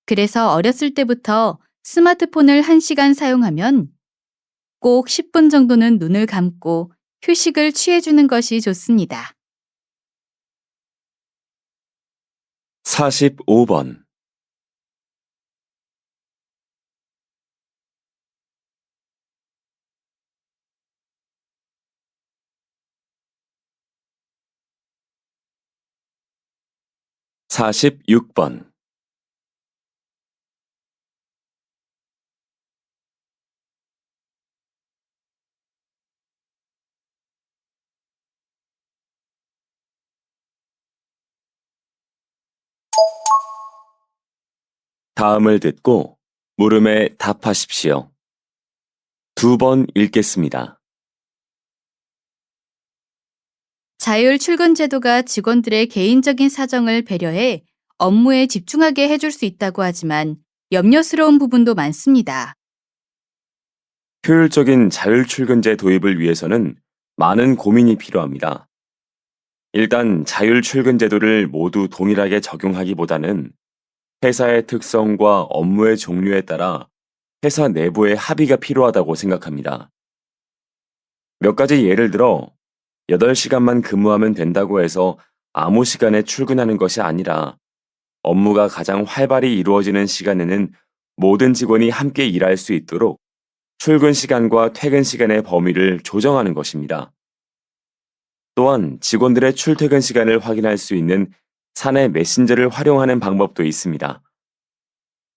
그래서 어렸을 때부터 스마트폰을 1시간 사용하면 꼭 10분 정도는 눈을 감고 휴식을 취해주는 것이 좋습니다. 45번. (46번) 다음을 듣고 물음에 답하십시오. 2번 읽겠습니다. 자율 출근 제도가 직원들의 개인적인 사정을 배려해 업무에 집중하게 해줄 수 있다고 하지만 염려스러운 부분도 많습니다. 효율적인 자율출근제 도입을 위해서는 많은 고민이 필요합니다. 일단 자율출근제도를 모두 동일하게 적용하기보다는 회사의 특성과 업무의 종류에 따라 회사 내부의 합의가 필요하다고 생각합니다. 몇 가지 예를 들어 8시간만 근무하면 된다고 해서 아무 시간에 출근하는 것이 아니라 업무가 가장 활발히 이루어지는 시간에는 모든 직원이 함께 일할 수 있도록 출근 시간과 퇴근 시간의 범위를 조정하는 것입니다. 또한 직원들의 출퇴근 시간을 확인할 수 있는 사내 메신저를 활용하는 방법도 있습니다.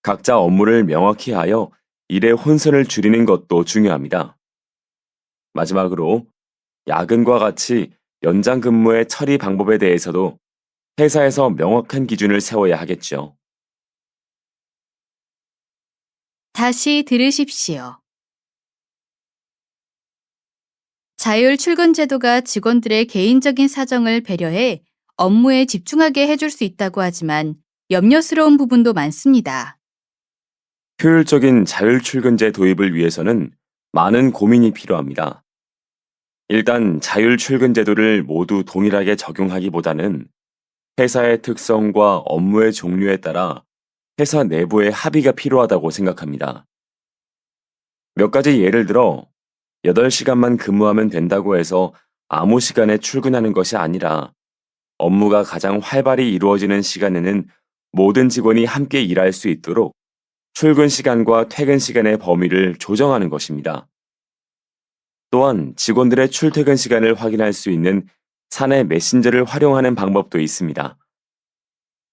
각자 업무를 명확히 하여 일의 혼선을 줄이는 것도 중요합니다. 마지막으로 야근과 같이 연장 근무의 처리 방법에 대해서도 회사에서 명확한 기준을 세워야 하겠죠. 다시 들으십시오. 자율 출근 제도가 직원들의 개인적인 사정을 배려해 업무에 집중하게 해줄 수 있다고 하지만 염려스러운 부분도 많습니다. 효율적인 자율출근제 도입을 위해서는 많은 고민이 필요합니다. 일단 자율출근제도를 모두 동일하게 적용하기보다는 회사의 특성과 업무의 종류에 따라 회사 내부의 합의가 필요하다고 생각합니다. 몇 가지 예를 들어 8시간만 근무하면 된다고 해서 아무 시간에 출근하는 것이 아니라 업무가 가장 활발히 이루어지는 시간에는 모든 직원이 함께 일할 수 있도록 출근 시간과 퇴근 시간의 범위를 조정하는 것입니다. 또한 직원들의 출퇴근 시간을 확인할 수 있는 사내 메신저를 활용하는 방법도 있습니다.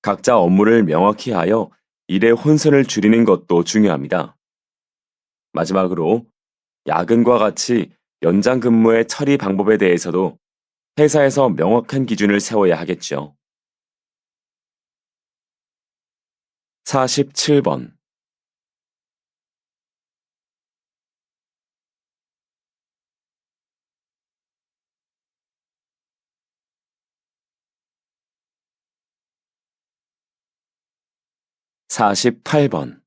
각자 업무를 명확히 하여 일의 혼선을 줄이는 것도 중요합니다. 마지막으로 야근과 같이 연장 근무의 처리 방법에 대해서도 회사에서 명확한 기준을 세워야 하겠죠. 47번. 48번.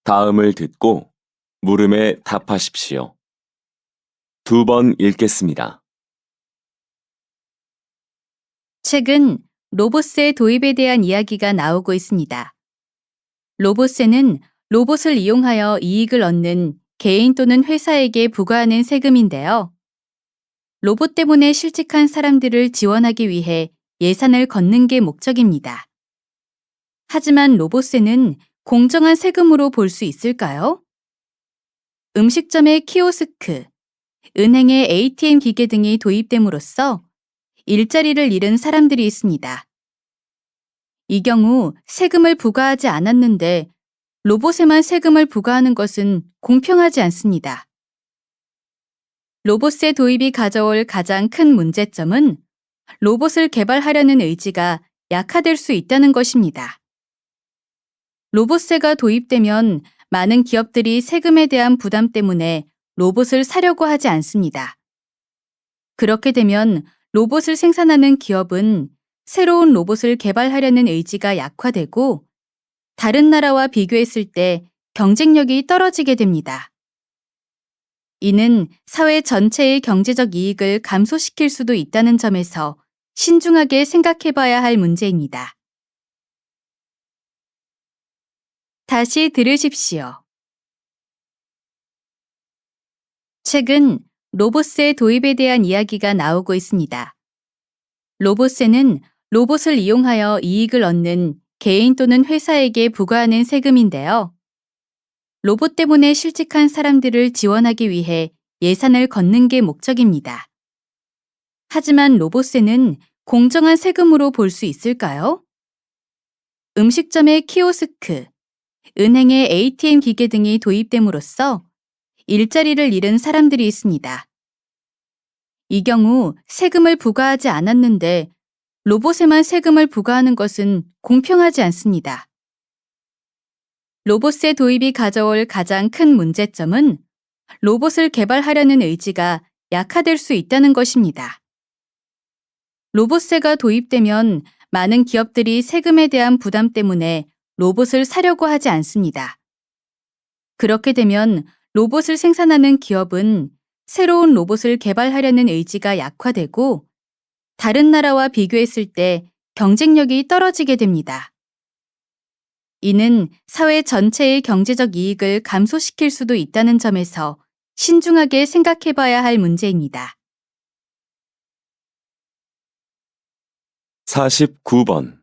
다음을 듣고 물음에 답하십시오. 2번 읽겠습니다. 최근 로봇의 도입에 대한 이야기가 나오고 있습니다. 로봇세는 로봇을 이용하여 이익을 얻는 개인 또는 회사에게 부과하는 세금인데요. 로봇 때문에 실직한 사람들을 지원하기 위해 예산을 걷는 게 목적입니다. 하지만 로봇세는 공정한 세금으로 볼 수 있을까요? 음식점의 키오스크, 은행의 ATM 기계 등이 도입됨으로써 일자리를 잃은 사람들이 있습니다. 이 경우 세금을 부과하지 않았는데 로봇에만 세금을 부과하는 것은 공평하지 않습니다. 로봇의 도입이 가져올 가장 큰 문제점은 로봇을 개발하려는 의지가 약화될 수 있다는 것입니다. 로봇세가 도입되면 많은 기업들이 세금에 대한 부담 때문에 로봇을 사려고 하지 않습니다. 그렇게 되면 로봇을 생산하는 기업은 새로운 로봇을 개발하려는 의지가 약화되고 다른 나라와 비교했을 때 경쟁력이 떨어지게 됩니다. 이는 사회 전체의 경제적 이익을 감소시킬 수도 있다는 점에서 신중하게 생각해 봐야 할 문제입니다. 다시 들으십시오. 최근 로봇세 도입에 대한 이야기가 나오고 있습니다. 로봇세는 로봇을 이용하여 이익을 얻는 개인 또는 회사에게 부과하는 세금인데요. 로봇 때문에 실직한 사람들을 지원하기 위해 예산을 걷는 게 목적입니다. 하지만 로봇세는 공정한 세금으로 볼 수 있을까요? 음식점의 키오스크, 은행의 ATM 기계 등이 도입됨으로써 일자리를 잃은 사람들이 있습니다. 이 경우 세금을 부과하지 않았는데 로봇에만 세금을 부과하는 것은 공평하지 않습니다. 로봇의 도입이 가져올 가장 큰 문제점은 로봇을 개발하려는 의지가 약화될 수 있다는 것입니다. 로봇세가 도입되면 많은 기업들이 세금에 대한 부담 때문에 로봇을 사려고 하지 않습니다. 그렇게 되면 로봇을 생산하는 기업은 새로운 로봇을 개발하려는 의지가 약화되고 다른 나라와 비교했을 때 경쟁력이 떨어지게 됩니다. 이는 사회 전체의 경제적 이익을 감소시킬 수도 있다는 점에서 신중하게 생각해 봐야 할 문제입니다. 49번.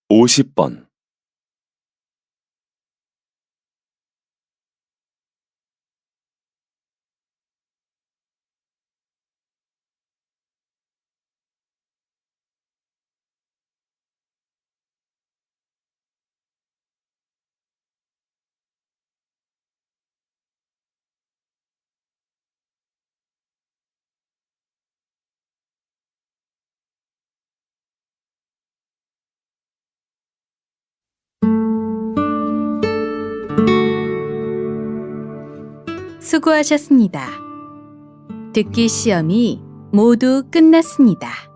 오십 번. 수고하셨습니다. 듣기 시험이 모두 끝났습니다.